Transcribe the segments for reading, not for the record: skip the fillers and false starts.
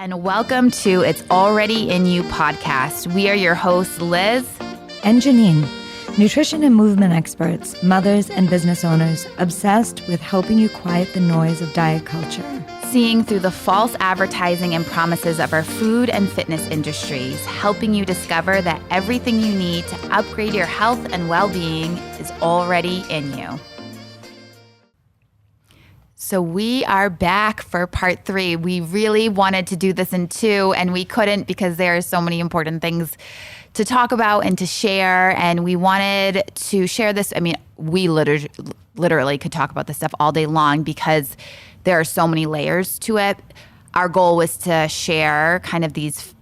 And welcome to It's Already In You podcast. We are your hosts, Liz and Janine, nutrition and movement experts, mothers and business owners, obsessed with helping you quiet the noise of diet culture. Seeing through the false advertising and promises of our food and fitness industries, helping you discover that everything you need to upgrade your health and well-being is already in you. So we are back for part 3. We really wanted to do this in 2, and we couldn't because there are so many important things to talk about and to share. And we wanted to share this. I mean, we literally could talk about this stuff all day long because there are so many layers to it. Our goal was to share kind of these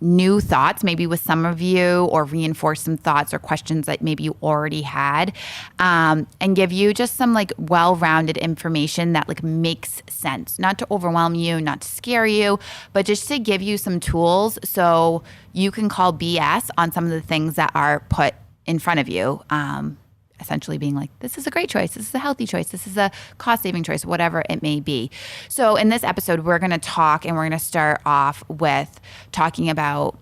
new thoughts, maybe with some of you, or reinforce some thoughts or questions that maybe you already had, and give you just some like well-rounded information that like makes sense, not to overwhelm you, not to scare you, but just to give you some tools so you can call BS on some of the things that are put in front of you. Essentially being like, this is a great choice, this is a healthy choice, this is a cost-saving choice, whatever it may be. So in this episode, we're going to talk, and we're going to start off with talking about,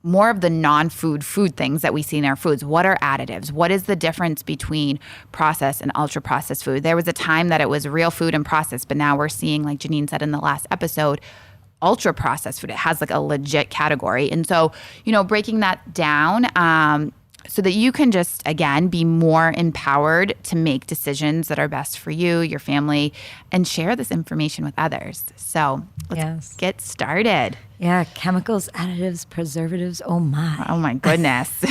more of the non-food things that we see in our foods. What are additives? What is the difference between processed and ultra-processed food? There was a time that it was real food and processed, but now we're seeing, like Janine said in the last episode, ultra-processed food. It has like a legit category. And so, breaking that down, so that you can just, again, be more empowered to make decisions that are best for you, your family, and share this information with others. So let's get started. Yeah, chemicals, additives, preservatives, oh my. Oh my goodness.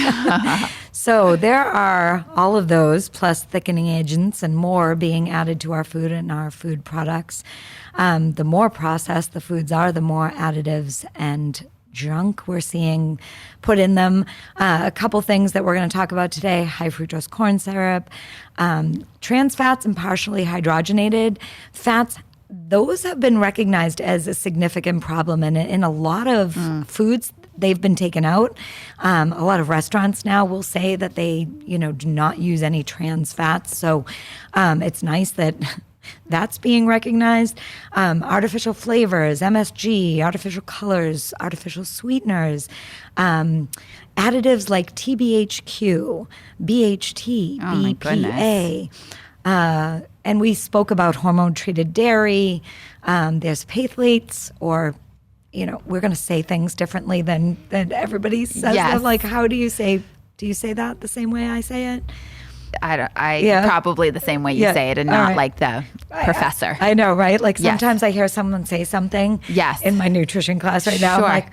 So there are all of those, plus thickening agents and more being added to our food and our food products. The more processed the foods are, the more additives and junk we're seeing put in them. A couple things that we're going to talk about today: high fructose corn syrup, trans fats, and partially hydrogenated fats. Those have been recognized as a significant problem, and in a lot of foods, they've been taken out. A lot of restaurants now will say that they, do not use any trans fats. So it's nice that that's being recognized. Artificial flavors, MSG, artificial colors, artificial sweeteners, additives like TBHQ, BHT, BPA. And we spoke about hormone-treated dairy. There's phthalates, or, we're going to say things differently than everybody says them. Like, how do you say that the same way I say it? Probably the same way you say it, and not like the professor. I know, right? Like sometimes I hear someone say something in my nutrition class right now. I'm like,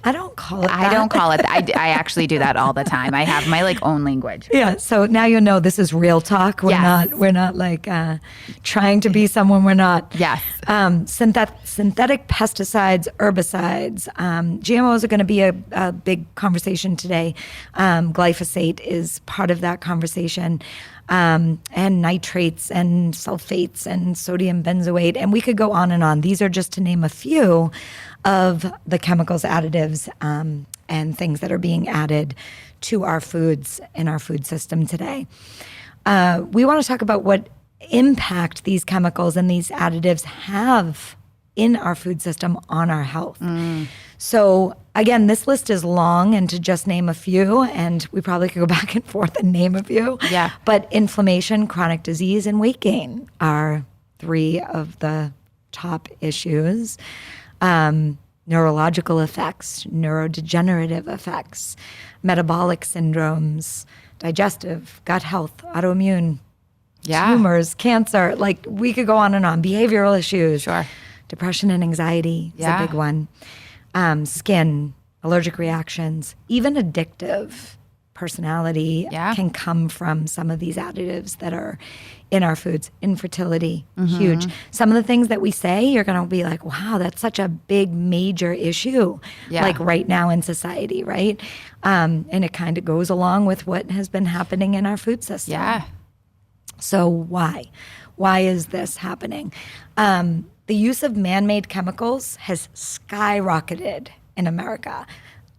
I don't call it that. I don't call it that. I actually do that all the time. I have my own language. Yeah. So now this is real talk. We're not like trying to be someone we're not. Yes. Synthetic pesticides, herbicides, GMOs are going to be a big conversation today. Glyphosate is part of that conversation. And nitrates and sulfates and sodium benzoate. And we could go on and on. These are just to name a few of the chemicals, additives, and things that are being added to our foods in our food system today. We want to talk about what impact these chemicals and these additives have in our food system on our health. So again, this list is long, and to just name a few, and we probably could go back and forth and name a few. Yeah. But inflammation, chronic disease, and weight gain are 3 of the top issues. Neurological effects, neurodegenerative effects, metabolic syndromes, digestive, gut health, autoimmune, tumors, cancer. Like, we could go on and on. Behavioral issues. Sure. Depression and anxiety is a big one. Skin, allergic reactions, even addictive personality can come from some of these additives that are in our foods. Infertility, huge. Some of the things that we say, you're going to be like, wow, that's such a big, major issue, like right now in society, right? And it kind of goes along with what has been happening in our food system. Yeah. So why? Why is this happening? The use of man-made chemicals has skyrocketed in America.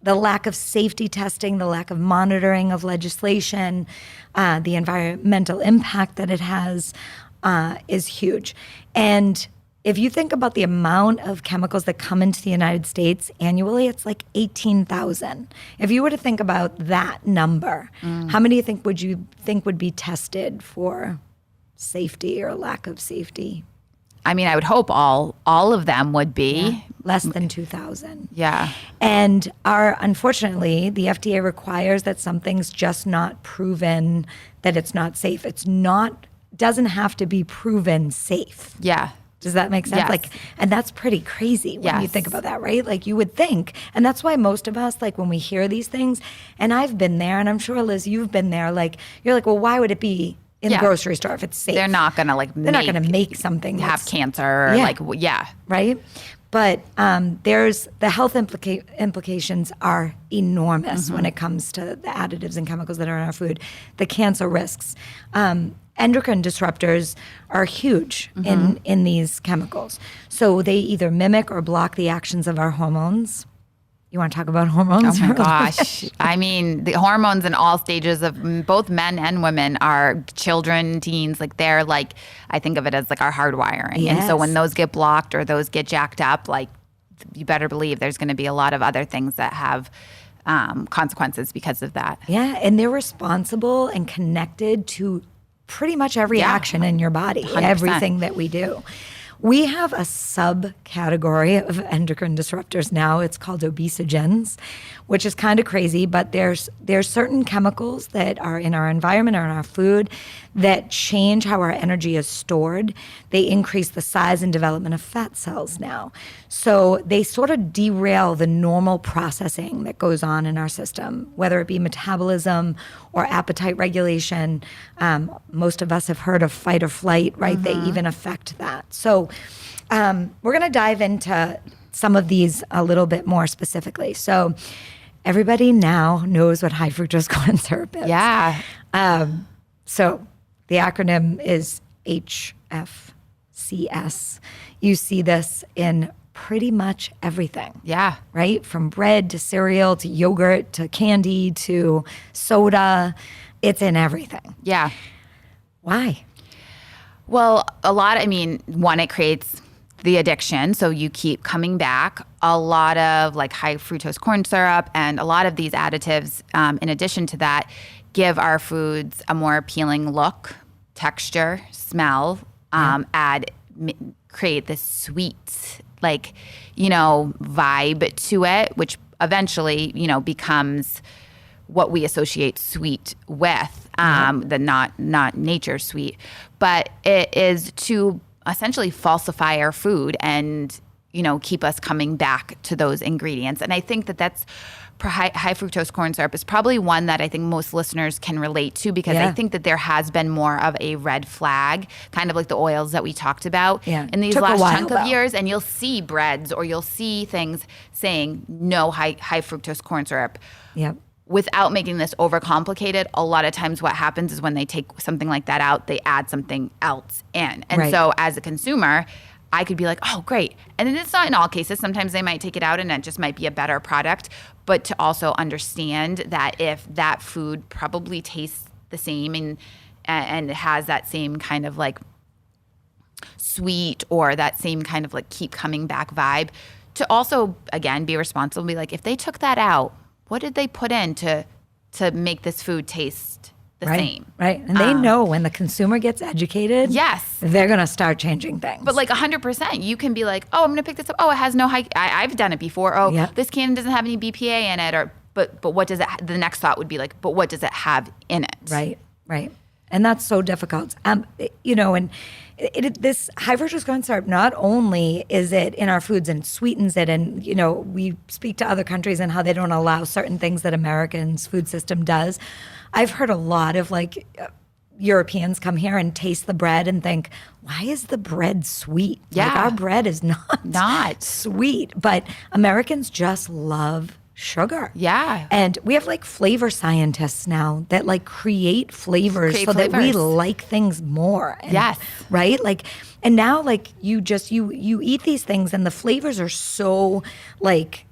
The lack of safety testing, the lack of monitoring of legislation, the environmental impact that it has is huge. And if you think about the amount of chemicals that come into the United States annually, it's like 18,000. If you were to think about that number, how many would you think would be tested for safety or lack of safety? I mean, I would hope all of them would be. Yeah, less than 2,000. Yeah. And unfortunately, the FDA requires that something's just not proven that it's not safe. Doesn't have to be proven safe. Yeah. Does that make sense? Yes. And that's pretty crazy when you think about that, right? Like you would think, and that's why most of us, like when we hear these things, and I've been there, and I'm sure Liz, you've been there. Like you're like, well, why would it be in the grocery store if it's safe? They're not gonna not gonna make something have cancer. Or right. But there's the health implications are enormous when it comes to the additives and chemicals that are in our food. The cancer risks. Endocrine disruptors are huge in these chemicals. So they either mimic or block the actions of our hormones. You want to talk about hormones? Oh my gosh. I mean, the hormones in all stages of both men and women are children, teens, like they're like, I think of it as like our hardwiring. Yes. And so when those get blocked or those get jacked up, like you better believe there's going to be a lot of other things that have consequences because of that. Yeah, and they're responsible and connected to pretty much every action in your body, 100%. Everything that we do. We have a subcategory of endocrine disruptors now. It's called obesogens, which is kind of crazy, but there's certain chemicals that are in our environment or in our food that change how our energy is stored. They increase the size and development of fat cells now. So they sort of derail the normal processing that goes on in our system, whether it be metabolism or appetite regulation. Most of us have heard of fight or flight, right? They even affect that. So we're going to dive into some of these a little bit more specifically. So everybody now knows what high fructose corn syrup is. Yeah. So the acronym is HFCS. You see this in pretty much everything. Yeah. Right? From bread to cereal to yogurt to candy to soda. It's in everything. Yeah. Why? Well, one, it creates the addiction. So you keep coming back. A lot of like high fructose corn syrup and a lot of these additives, in addition to that, give our foods a more appealing look, texture, smell, create this sweet, vibe to it, which eventually, becomes what we associate sweet with, the not nature sweet. But it is to essentially falsify our food and, keep us coming back to those ingredients. And I think that's high fructose corn syrup is probably one that I think most listeners can relate to because I think that there has been more of a red flag, kind of like the oils that we talked about in these last chunk of years. And you'll see breads or you'll see things saying no high fructose corn syrup. Yep. Without making this overcomplicated, a lot of times what happens is when they take something like that out, they add something else in. And so as a consumer, I could be like, oh, great. And then it's not in all cases. Sometimes they might take it out and it just might be a better product. But to also understand that if that food probably tastes the same and has that same kind of like sweet or that same kind of like keep coming back vibe, to also, again, be responsible and be like, if they took that out, what did they put in to make this food taste the same? Right. And they know when the consumer gets educated, yes, they're going to start changing things. But like 100%, you can be like, oh, I'm going to pick this up. Oh, it has no high. I've done it before. Oh, this can doesn't have any BPA in it. But what does it? The next thought would be like, but what does it have in it? Right. And that's so difficult. And this high fructose corn syrup, not only is it in our foods and sweetens it, and we speak to other countries and how they don't allow certain things that Americans' food system does. I've heard a lot of Europeans come here and taste the bread and think, why is the bread sweet? Yeah. Our bread is not sweet, but Americans just love sugar. Yeah. And we have flavor scientists now that create flavors that we like things more. And, yes. Right? And now you eat these things and the flavors are so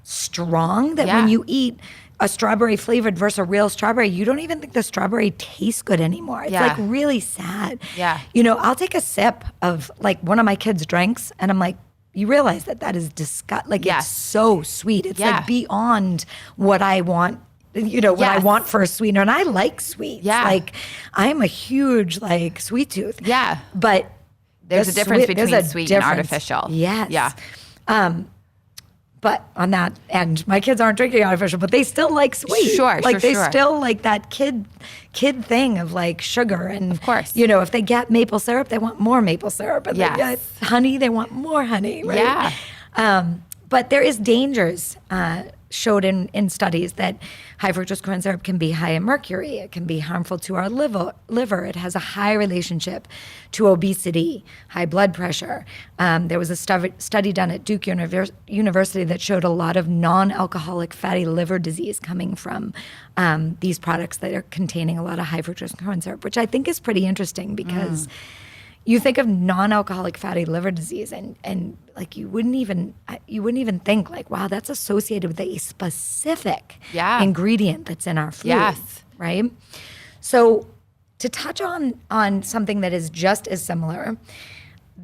strong that when you eat a strawberry flavored versus a real strawberry, you don't even think the strawberry tastes good anymore. It's like really sad. Yeah. I'll take a sip of like one of my kids' drinks and I'm like, you realize that is disgusting. Like it's so sweet. It's like beyond what I want, what I want for a sweetener. And I like sweets. Yeah. Like I'm a huge like sweet tooth. Yeah. But there's a difference between sweet and artificial. Yes. Yeah. But on that end, my kids aren't drinking artificial, but they still like sweet. Sure, like they sure. still like that kid thing of like sugar. And of course, if they get maple syrup, they want more maple syrup. And yes. they get honey, they want more honey. Right? Yeah. But there is dangers showed in studies that high fructose corn syrup can be high in mercury. It can be harmful to our liver. It has a high relationship to obesity, high blood pressure. There was a study done at Duke University that showed a lot of non-alcoholic fatty liver disease coming from these products that are containing a lot of high fructose corn syrup, which I think is pretty interesting because you think of non-alcoholic fatty liver disease and like you wouldn't even think like, wow, that's associated with a specific ingredient that's in our food. Yes. Right? So to touch on something that is just as similar,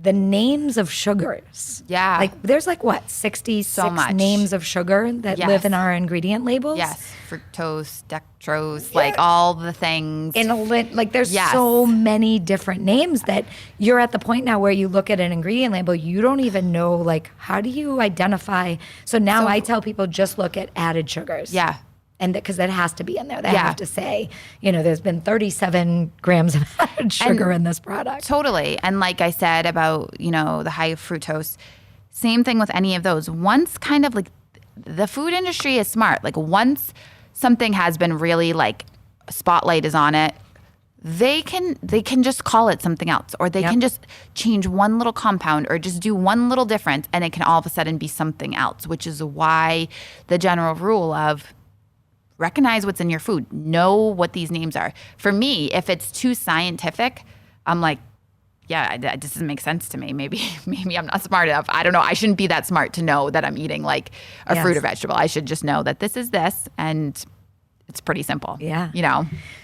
the names of sugars. Yeah. Like there's like what, 66 so names of sugar that live in our ingredient labels? Yes. Fructose, dextrose, like all the things. Like there's so many different names that you're at the point now where you look at an ingredient label, you don't even know like how do you identify. So now I tell people just look at added sugars. Yeah. And because that has to be in there. They have to say, there's been 37 grams of added sugar in this product. Totally. And like I said about, the high fructose, same thing with any of those. Once kind of like the food industry is smart. Like once something has been really like spotlight is on it, they can just call it something else, or they can just change one little compound or just do one little difference and it can all of a sudden be something else, which is why the general rule of recognize what's in your food. Know what these names are. For me, if it's too scientific, I'm like, yeah, that just doesn't make sense to me. Maybe I'm not smart enough. I don't know. I shouldn't be that smart to know that I'm eating like a fruit or vegetable. I should just know that this is this, and it's pretty simple. Yeah.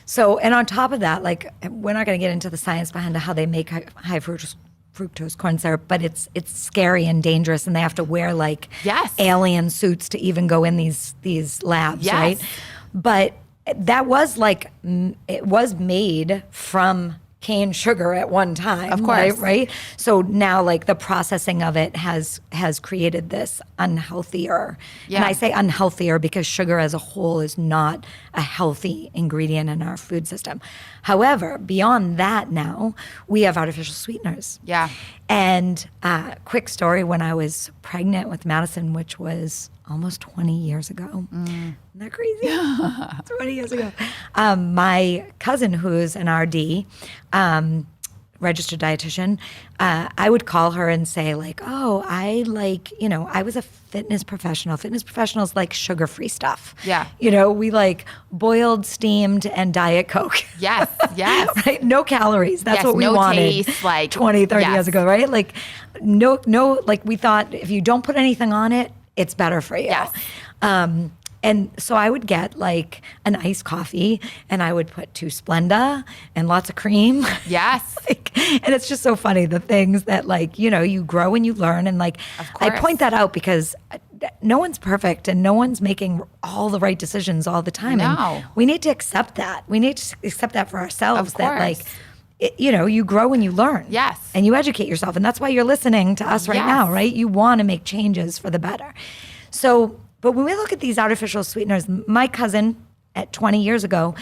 So, and on top of that, like we're not going to get into the science behind how they make high fructose corn syrup, but it's scary and dangerous, and they have to wear like alien suits to even go in these labs, right? But that was like it was made from cane sugar at one time, of course, right? So now like the processing of it has created this unhealthier, and I say unhealthier because sugar as a whole is not a healthy ingredient in our food system. However, beyond that now, we have artificial sweeteners. Yeah. And quick story, when I was pregnant with Madison, which was almost 20 years ago. Isn't that crazy? 20 years ago. My cousin, who's an RD, registered dietitian, I would call her and say like, oh, I like, I was a fitness professional. Fitness professionals like sugar-free stuff. Yeah. We like boiled, steamed, and Diet Coke. Yes, yes. Right? No calories. That's what we wanted taste, like 20, 30 years ago, right? Like no, like we thought if you don't put anything on it, it's better for you. Yes. And so I would get like an iced coffee and I would put 2 Splenda and lots of cream. Yes. And it's just so funny, the things that like, you grow and you learn. And like, I point that out because no one's perfect and no one's making all the right decisions all the time. No. And we need to accept that. We need to accept that for ourselves. Of course. That like, you grow and you learn. Yes. And you educate yourself. And that's why you're listening to us right now, right? You want to make changes for the better. So, but when we look at these artificial sweeteners, my cousin at 20 years ago,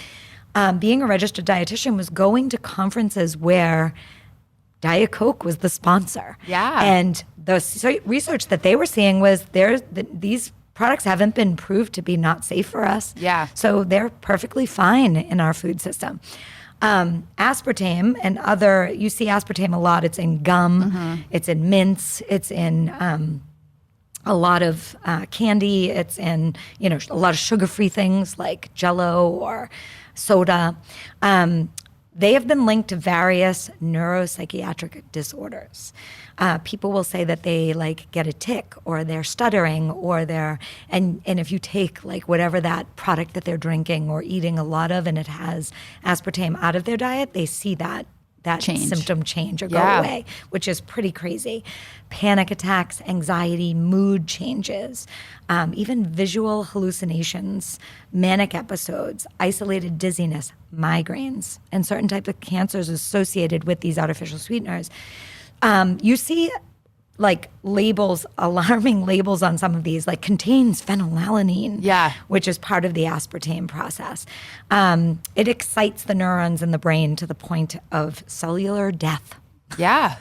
being a registered dietitian, was going to conferences where Diet Coke was the sponsor. Yeah. And the research that they were seeing was these products haven't been proved to be not safe for us. Yeah. So they're perfectly fine in our food system. Aspartame and you see aspartame a lot. It's in gum, it's in mints, it's in a lot of candy. It's in, a lot of sugar-free things like Jell-O or soda. They have been linked to various neuropsychiatric disorders. People will say that they like get a tic or they're stuttering or and if you take like whatever that product that they're drinking or eating a lot of and it has aspartame out of their diet, they see that symptom change or go away, which is pretty crazy. Panic attacks, anxiety, mood changes, even visual hallucinations, manic episodes, isolated dizziness, migraines, and certain types of cancers associated with these artificial sweeteners. You see like labels, alarming labels on some of these, like contains phenylalanine, which is part of the aspartame process. It excites the neurons in the brain to the point of cellular death. Yeah.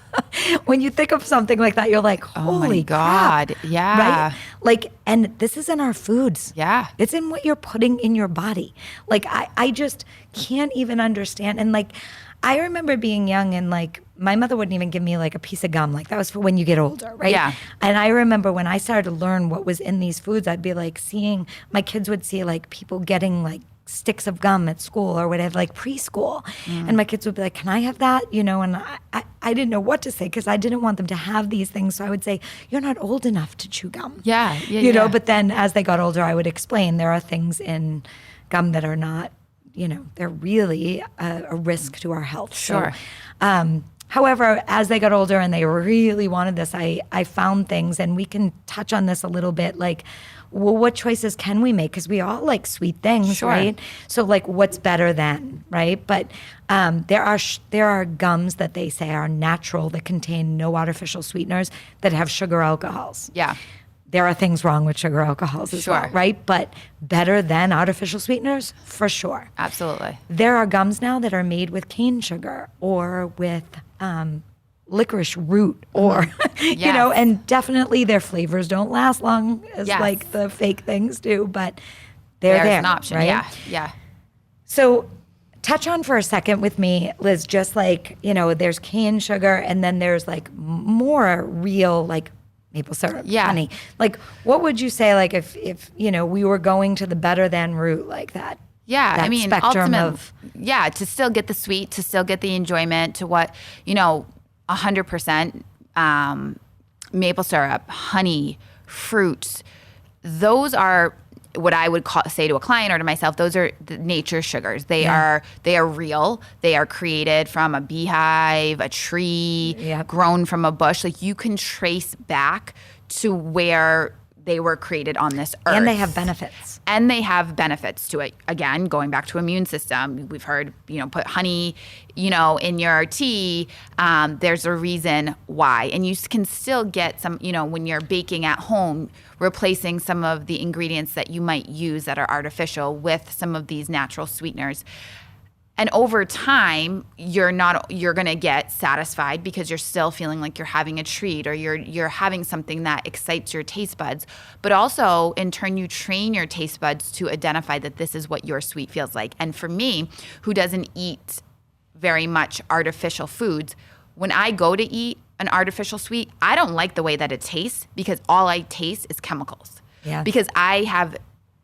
When you think of something like that, you're like, holy oh my God. crap. Yeah. Right? Like, and this is in our foods. Yeah. It's in what you're putting in your body. Like, I just can't even understand. And like, I remember being young and like my mother wouldn't even give me like a piece of gum. Like that was for when you get older, right? Yeah. And I remember when I started to learn what was in these foods, I'd be like seeing, my kids would see like people getting like sticks of gum at school or whatever, like preschool. And my kids would be like, can I have that? You know, and I didn't know what to say because I didn't want them to have these things. So I would say, you're not old enough to chew gum. You know, but then as they got older, I would explain there are things in gum that are not, you know, they're really a risk to our health. Sure. So, however, as they got older and they really wanted this, I found things, and we can touch on this a little bit, like, well, what choices can we make? Because we all like sweet things, right? So like, what's better than, right? But there are gums that they say are natural that contain no artificial sweeteners that have sugar alcohols. Yeah. There are things wrong with sugar alcohols as well, right? But better than artificial sweeteners, for sure. Absolutely. There are gums now that are made with cane sugar or with licorice root or, you know, and definitely their flavors don't last long as like the fake things do, but they're there, an option, right? Yeah. So touch on for a second with me, Liz, just like, you know, there's cane sugar and then there's like more real like maple syrup, honey. Like, what would you say, like, if you know, we were going to the better than route like that? Yeah, that I mean, to still get the sweet, to still get the enjoyment, to what, you know, 100% maple syrup, honey, fruits. Those are what I would say to a client or to myself. Those are the nature sugars. They are real. They are created from a beehive, a tree, grown from a bush. Like you can trace back to where they were created on this earth. And they have benefits. And they have benefits to it. Again, going back to immune system, we've heard, you know, put honey, you know, in your tea. There's a reason why. And you can still get some, you know, when you're baking at home, replacing some of the ingredients that you might use that are artificial with some of these natural sweeteners. And over time, you're going to get satisfied because you're still feeling like you're having a treat or you're having something that excites your taste buds. But also, in turn, you train your taste buds to identify that this is what your sweet feels like. And for me, who doesn't eat very much artificial foods, when I go to eat an artificial sweet, I don't like the way that it tastes because all I taste is chemicals. Yeah. Because I have,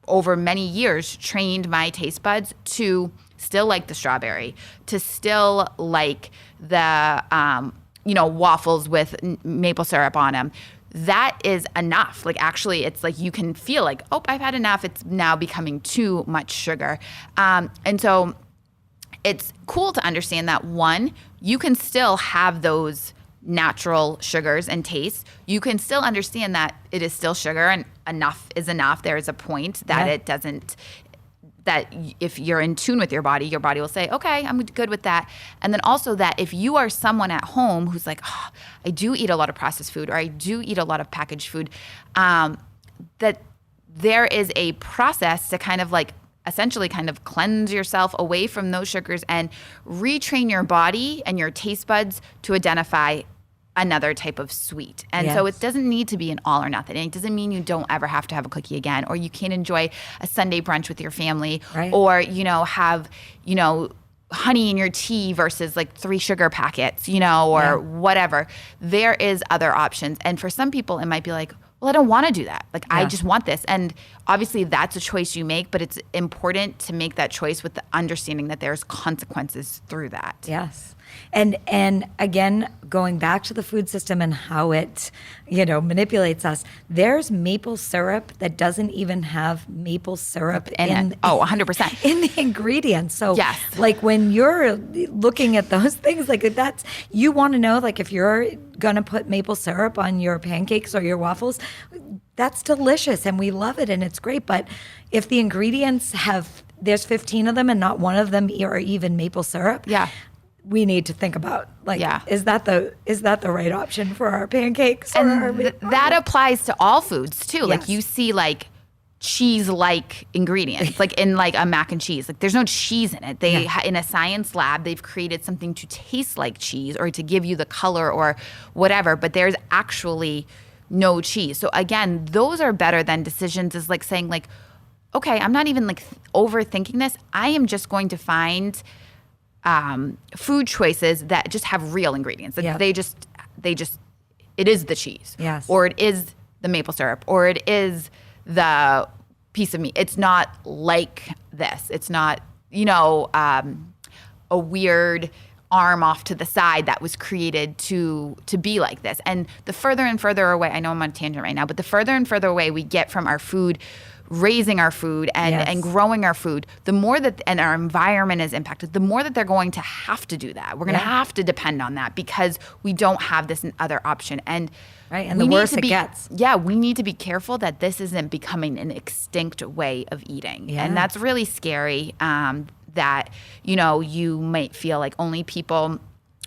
over many years, trained my taste buds to still like the strawberry, to still like the, you know, waffles with maple syrup on them. That is enough. Like, actually, it's like you can feel like, oh, I've had enough. It's now becoming too much sugar. And so it's cool to understand that, one, you can still have those natural sugars and tastes. You can still understand that it is still sugar and enough is enough. There is a point that it doesn't, that if you're in tune with your body will say, okay, I'm good with that. And then also that if you are someone at home who's like, oh, I do eat a lot of processed food or I do eat a lot of packaged food, that there is a process to kind of like essentially kind of cleanse yourself away from those sugars and retrain your body and your taste buds to identify another type of sweet. And so it doesn't need to be an all or nothing. And it doesn't mean you don't ever have to have a cookie again, or you can't enjoy a Sunday brunch with your family, or, you know, have, you know, honey in your tea versus like 3 sugar packets, you know, or whatever. There is other options. And for some people, it might be like, well, I don't want to do that. Like, I Yeah. just want this. And obviously that's a choice you make, but it's important to make that choice with the understanding that there's consequences through that. Yes. And again, going back to the food system and how it, manipulates us, there's maple syrup that doesn't even have maple syrup in it. Oh, 100%. in the ingredients. So Yes. like when you're looking at those things, like that's, you want to know, like if you're going to put maple syrup on your pancakes or your waffles, that's delicious and we love it and it's great. But if the ingredients there's 15 of them and not one of them are even maple syrup. Yeah. We need to think about, like, Yeah. is that the right option for our pancakes? And that applies to all foods too. Like Yes. you see like cheese-like ingredients, like in like a mac and cheese. Like there's no cheese in it. They in a science lab, they've created something to taste like cheese or to give you the color or whatever, but there's actually no cheese. So again, those are better than decisions is like saying like, okay, I'm not even like overthinking this. I am just going to find food choices that just have real ingredients. That Yeah. they just, it is the cheese. Yes. Or it is the maple syrup. Or it is the piece of meat. It's not like this. It's not, a weird arm off to the side that was created to be like this. And the further and further away, I know I'm on a tangent right now, but the further and further away we get from our food, raising our food and growing our food, the more that and our environment is impacted, the more that they're going to have to do that. We're going to have to depend on that because we don't have this other option. And right, and the worse it gets. Yeah, we need to be careful that this isn't becoming an extinct way of eating. Yeah. And that's really scary, that, you might feel like only people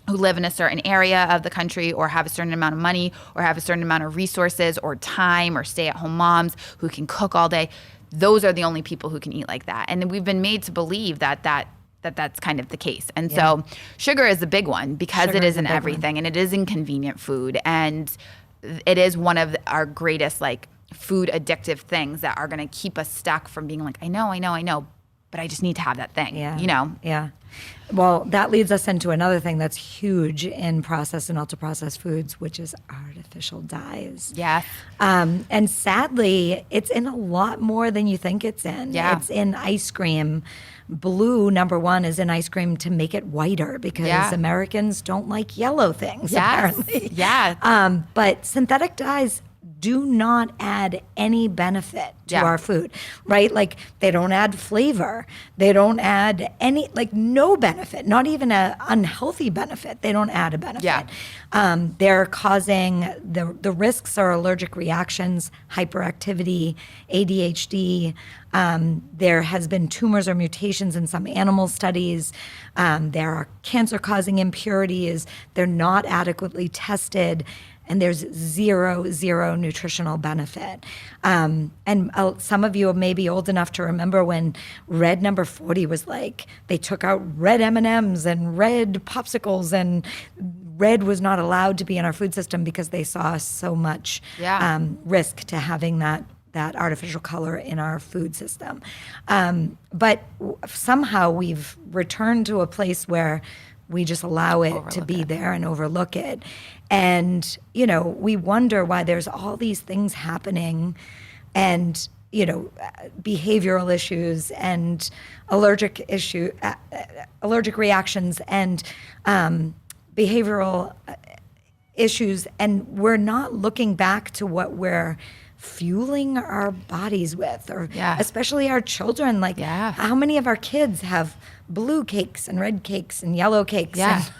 who live in a certain area of the country or have a certain amount of money or have a certain amount of resources or time or stay-at-home moms who can cook all day, those are the only people who can eat like that. And we've been made to believe that's kind of the case. And so sugar is a big one because it is in everything and it is in convenient food. And it is one of our greatest like food addictive things that are going to keep us stuck from being like, I know, but I just need to have that thing, Yeah. Well, that leads us into another thing that's huge in processed and ultra-processed foods, which is artificial dyes. Yeah. And sadly, it's in a lot more than you think it's in. Yeah. It's in ice cream. Blue, number one, is in ice cream to make it whiter because Americans don't like yellow things, apparently. Yeah. But synthetic dyes do not add any benefit to our food, right? Like they don't add flavor. They don't add no benefit, not even an unhealthy benefit. They don't add a benefit. Yeah. They're causing, the risks are allergic reactions, hyperactivity, ADHD. There has been tumors or mutations in some animal studies. There are cancer-causing impurities. They're not adequately tested. And there's zero nutritional benefit. And some of you may be old enough to remember when red number 40 was like, they took out red M&Ms and red popsicles and red was not allowed to be in our food system because they saw so much risk to having that artificial color in our food system. But somehow we've returned to a place where we just allow it to be there and overlook it. And, we wonder why there's all these things happening and, behavioral issues and allergic reactions and behavioral issues. And we're not looking back to what we're fueling our bodies with, or especially our children. Like how many of our kids have blue cakes and red cakes and yellow cakes and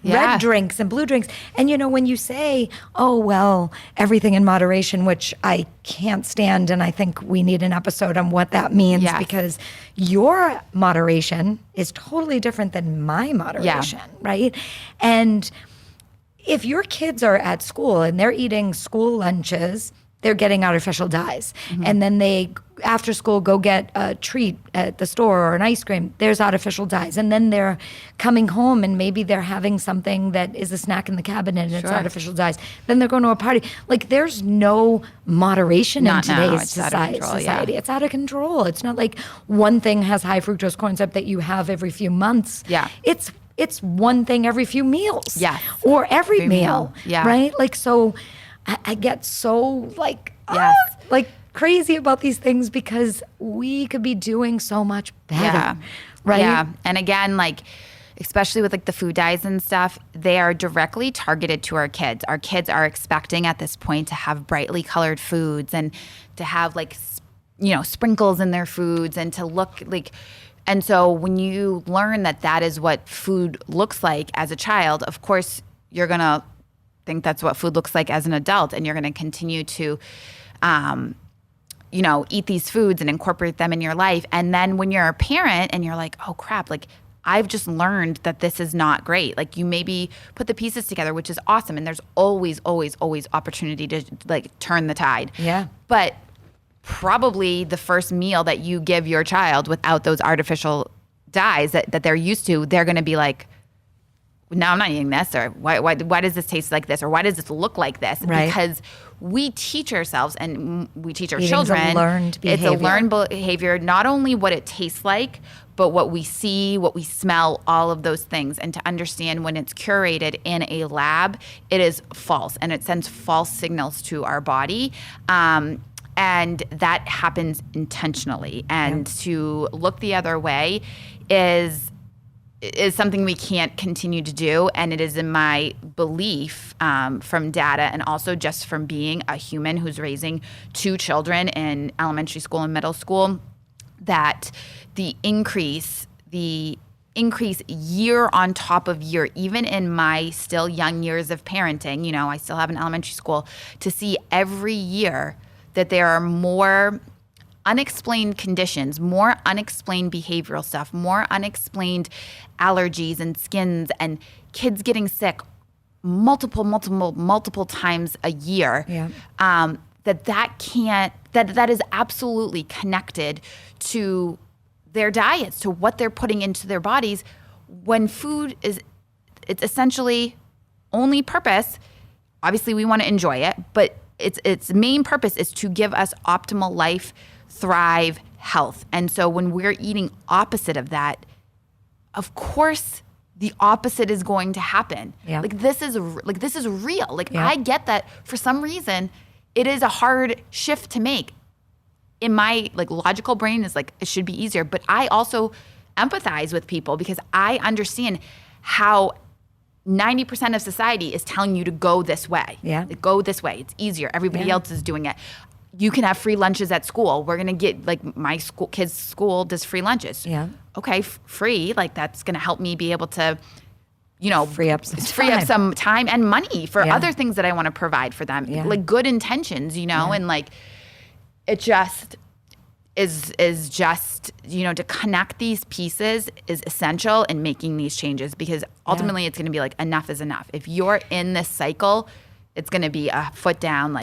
red drinks and blue drinks? And when you say, oh, well, everything in moderation, which I can't stand, and I think we need an episode on what that means because your moderation is totally different than my moderation, right? And if your kids are at school and they're eating school lunches, they're getting artificial dyes. Mm-hmm. And then they, after school, go get a treat at the store or an ice cream. There's artificial dyes. And then they're coming home and maybe they're having something that is a snack in the cabinet and it's artificial dyes. Then they're going to a party. Like there's no moderation in today's society. It's out of control. It's not like one thing has high fructose corn syrup that you have every few months. Yeah. It's one thing every few meals. Yeah. Or every meal. Yeah. Right? Like, so I get so Yes. like crazy about these things because we could be doing so much better. Yeah. Right. Yeah. And again, like, especially with like the food dyes and stuff, they are directly targeted to our kids. Our kids are expecting at this point to have brightly colored foods and to have like, sprinkles in their foods and to look like, and so when you learn that that is what food looks like as a child, of course, you're going to think that's what food looks like as an adult, and you're going to continue to, eat these foods and incorporate them in your life. And then when you're a parent and you're like, oh crap, like I've just learned that this is not great. Like you maybe put the pieces together, which is awesome. And there's always, always, always opportunity to like turn the tide. Yeah. But probably the first meal that you give your child without those artificial dyes that they're used to, they're going to be like, no, I'm not eating this, or why does this taste like this, or why does this look like this? Right. Because we teach ourselves and we teach our Eating's children. a learned behavior. It's a learned behavior, not only what it tastes like, but what we see, what we smell, all of those things. And to understand when it's curated in a lab, it is false, and it sends false signals to our body. And that happens intentionally. And to look the other way is something we can't continue to do. And it is in my belief from data and also just from being a human who's raising 2 children in elementary school and middle school, that the increase year on top of year, even in my still young years of parenting, I still have an elementary school, to see every year that there are more unexplained conditions, more unexplained behavioral stuff, more unexplained allergies and skins, and kids getting sick multiple times a year. Yeah. That is absolutely connected to their diets, to what they're putting into their bodies. When food it's essentially only purpose, obviously we want to enjoy it, but its main purpose is to give us optimal life, thrive, health. And so when we're eating opposite of that, of course the opposite is going to happen. Yeah. This is real. Yeah. I get that for some reason it is a hard shift to make. In my logical brain is it should be easier, but I also empathize with people because I understand how 90% of society is telling you to go this way. Yeah. Go this way. It's easier. Everybody else is doing it. You can have free lunches at school. We're going to get, my kids' school does free lunches. Yeah. Okay, free. That's going to help me be able to, free up some time and money for Yeah. other things that I want to provide for them. Yeah. Good intentions, and it just is just, to connect these pieces is essential in making these changes, because ultimately it's going to be enough is enough. If you're in this cycle, it's going to be a foot down,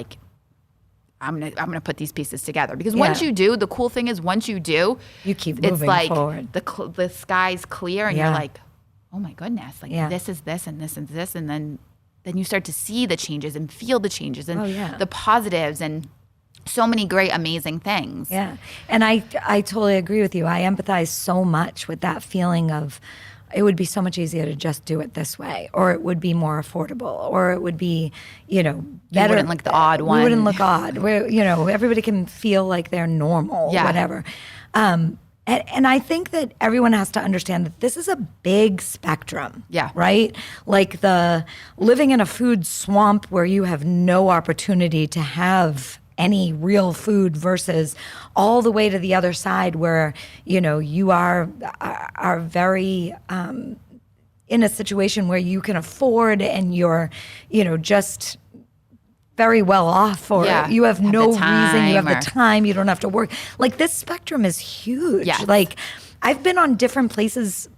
I'm gonna put these pieces together, because once you do, the cool thing is once you do, you keep moving forward. The sky's clear and you're like, oh my goodness, this is this and this and this, and then you start to see the changes and feel the changes and the positives and so many great, amazing things. Yeah. And I totally agree with you. I empathize so much with that feeling of it would be so much easier to just do it this way, or it would be more affordable, or it would be, better. You wouldn't look the odd one. We wouldn't look odd. Where, everybody can feel like they're normal, whatever. And I think that everyone has to understand that this is a big spectrum. Yeah. Right? The living in a food swamp where you have no opportunity to have any real food versus all the way to the other side where, you are very in a situation where you can afford and you're, just very well off, or you have no reason, you have the time, you don't have to work. This spectrum is huge. Yes. I've been on different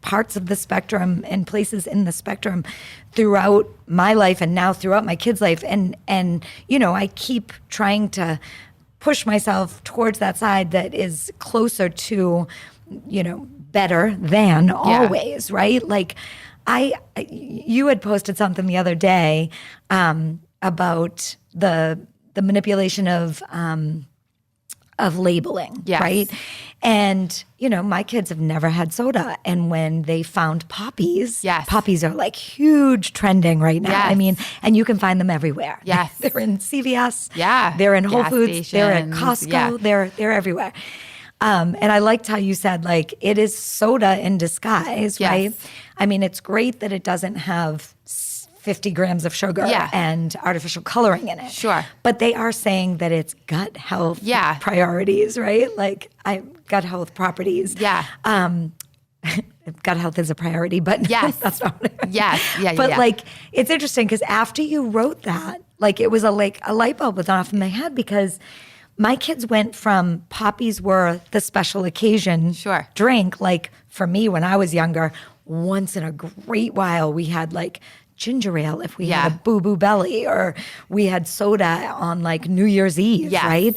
parts of the spectrum and places in the spectrum throughout my life and now throughout my kids' life. And I keep trying to push myself towards that side that is closer to, better than always, right? You had posted something the other day about the manipulation of of labeling, Yes. right? And, my kids have never had soda. And when they found poppies, Yes. poppies are like huge trending right now. Yes. I mean, and you can find them everywhere. Yes. They're in CVS. Yeah. They're in Whole Gas Foods. They're at stations. Costco. Yeah. They're everywhere. And I liked how you said, like, it is soda in disguise, Yes. right? I mean, it's great that it doesn't have 50 grams of sugar Yeah. and artificial coloring in it. Sure. But they are saying that it's gut health Yeah. priorities, right? Like, gut health properties. Yeah. Gut health is a priority, but Yes. that's not what I Yes. Yeah. But yeah. like, it's interesting because after you wrote that, like, it was a light bulb went off in my head because my kids went from poppies were the special occasion Sure. drink. Like, for me, when I was younger, once in a great while, we had like ginger ale if we Yeah. had a boo-boo belly, or we had soda on like New Year's Eve, Yes. right?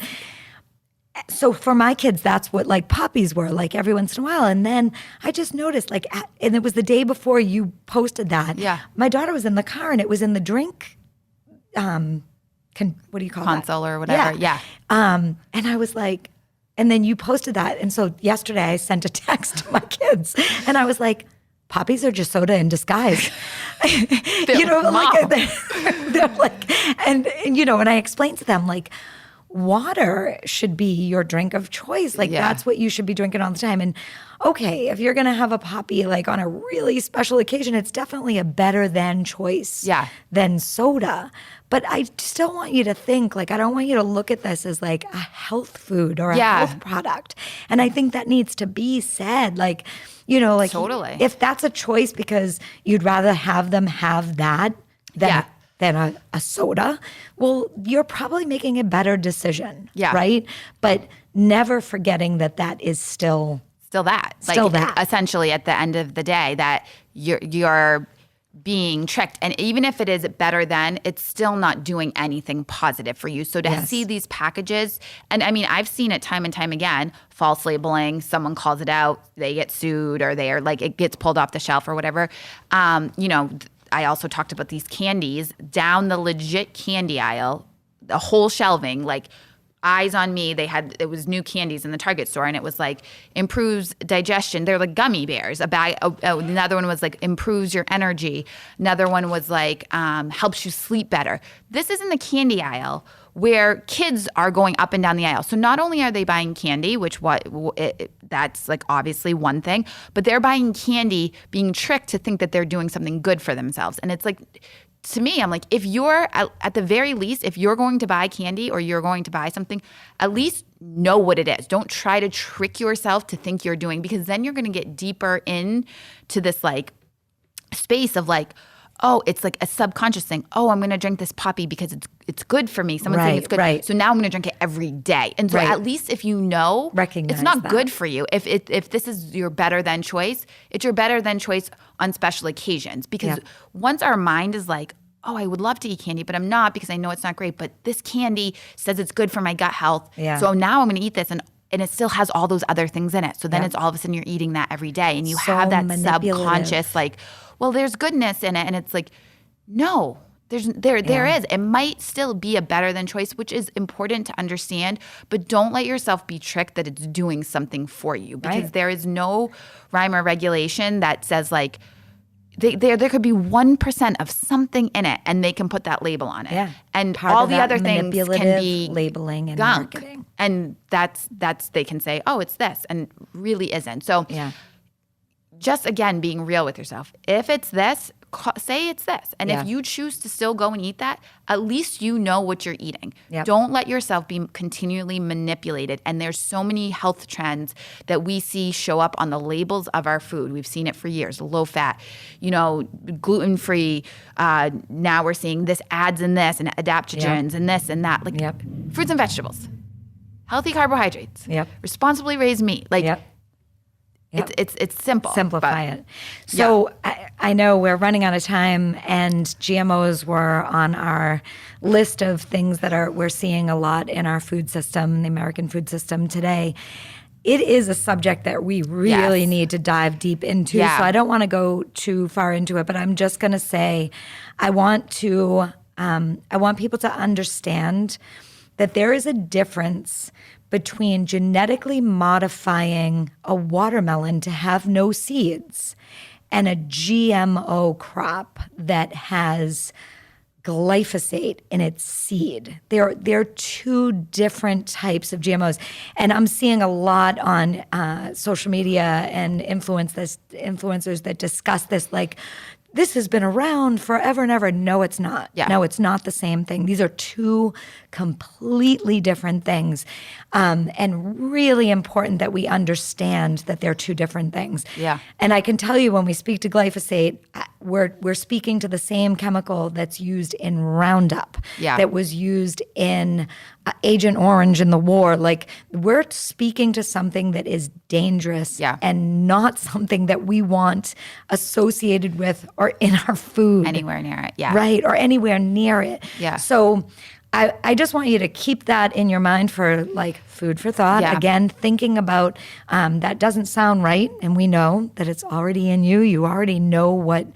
So for my kids, that's what like poppies were, like every once in a while. And then I just noticed, like, and it was the day before you posted that. Yeah. My daughter was in the car and it was in the drink, what do you call Console that? or whatever. Yeah. And I was like, and then you posted that. And so yesterday I sent a text to my kids and I was like, poppies are just soda in disguise. Mom. like they're like, and and I explained to them, like, water should be your drink of choice. Like, Yeah. that's what you should be drinking all the time. And okay, if you're going to have a poppy like on a really special occasion, it's definitely a better than choice than soda. But I still want you to think, like, I don't want you to look at this as like a health food or a health product. And I think that needs to be said, like, like, Totally. if that's a choice because you'd rather have them have that than a soda, well, you're probably making a better decision, right? But never forgetting that is still that. Still like, that. Essentially, at the end of the day, that you're being tricked. And even if it is better than, it's still not doing anything positive for you. So to see these packages, and I mean, I've seen it time and time again, false labeling, someone calls it out, they get sued, or they are like, it gets pulled off the shelf or whatever. I also talked about these candies down the legit candy aisle, the whole shelving, like, eyes on me. It was new candies in the Target store, and it was like improves digestion. They're like gummy bears. Another one was like improves your energy. Another one was like helps you sleep better. This is in the candy aisle where kids are going up and down the aisle. So not only are they buying candy, which that's like obviously one thing, but they're buying candy, being tricked to think that they're doing something good for themselves. And it's like, to me, I'm like, if you're at the very least, if you're going to buy candy or you're going to buy something, at least know what it is. Don't try to trick yourself to think you're doing, because then you're going to get deeper into this like space of like, oh, it's like a subconscious thing. Oh, I'm going to drink this poppy because it's good for me. Someone's saying it's good. Right. So now I'm going to drink it every day. And so at least if you know, recognize it's not that. good for you. If this is your better than choice, it's your better than choice on special occasions. Because once our mind is like, oh, I would love to eat candy, but I'm not because I know it's not great. But this candy says it's good for my gut health. Yeah. So now I'm going to eat this. And it still has all those other things in it. So then it's all of a sudden you're eating that every day. And you So have that manipulative. subconscious like, well, there's goodness in it. And it's like, no, there is. It might still be a better than choice, which is important to understand, but don't let yourself be tricked that it's doing something for you, because there is no rhyme or regulation that says like there could be 1% of something in it and they can put that label on it. Yeah. And Part all of the that other things can manipulative be labeling and gunk. marketing. And that's they can say, oh, it's this, and really isn't. So just again, being real with yourself. If it's this, say it's this. And if you choose to still go and eat that, at least you know what you're eating. Yep. Don't let yourself be continually manipulated. And there's so many health trends that we see show up on the labels of our food. We've seen it for years. Low fat, gluten-free. Now we're seeing this adds in this and adaptogens and this and that. Like fruits and vegetables, healthy carbohydrates, responsibly raised meat. Like it's simple. Simplify it. So I know we're running out of time, and GMOs were on our list of things that we're seeing a lot in our food system, the American food system today. It is a subject that we really need to dive deep into. So I don't want to go too far into it, but I'm just going to say I want people to understand that there is a difference between genetically modifying a watermelon to have no seeds and a GMO crop that has glyphosate in its seed. They're two different types of GMOs. And I'm seeing a lot on social media and influencers that discuss this like, this has been around forever and ever. No, it's not. Yeah. No, it's not the same thing. These are two completely different things. And really important that we understand that they're two different things. Yeah. And I can tell you when we speak to glyphosate, we're speaking to the same chemical that's used in Roundup, that was used in Agent Orange in the war. Like, we're speaking to something that is dangerous and not something that we want associated with or in our food. Anywhere near it, yeah. Right, or anywhere near it. Yeah. So I just want you to keep that in your mind for like food for thought. Yeah. Again, thinking about that doesn't sound right. And we know that it's already in you. You already know what,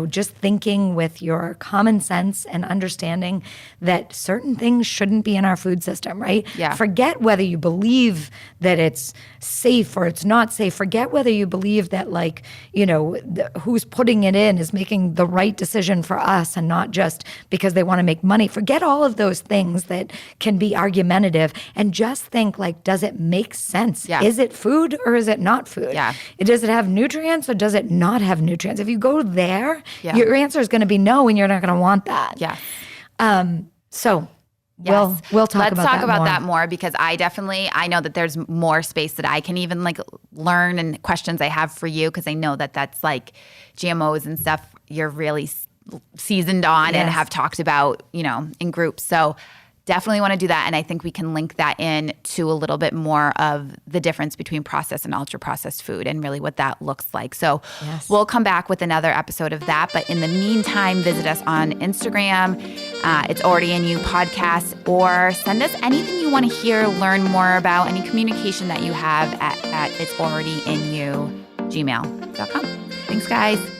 just thinking with your common sense and understanding that certain things shouldn't be in our food system, right? Yeah. Forget whether you believe that it's safe or it's not safe. Forget whether you believe that like, who's putting it in is making the right decision for us and not just because they want to make money. Forget all of those things that can be argumentative and just think like, does it make sense? Yeah. Is it food or is it not food? Yeah. Does it have nutrients or does it not have nutrients? If you go there, your answer is going to be no, and you're not going to want that. Yeah. So Yes. we'll talk Let's about talk that about more. that more because I know that there's more space that I can even like learn and questions I have for you because I know that that's like GMOs and stuff you're really seasoned on and have talked about, in groups. So definitely want to do that. And I think we can link that in to a little bit more of the difference between processed and ultra processed food and really what that looks like. So we'll come back with another episode of that. But in the meantime, visit us on Instagram. It's Already In You podcast, or send us anything you want to hear, learn more about, any communication that you have at it's already in you gmail.com. Thanks, guys.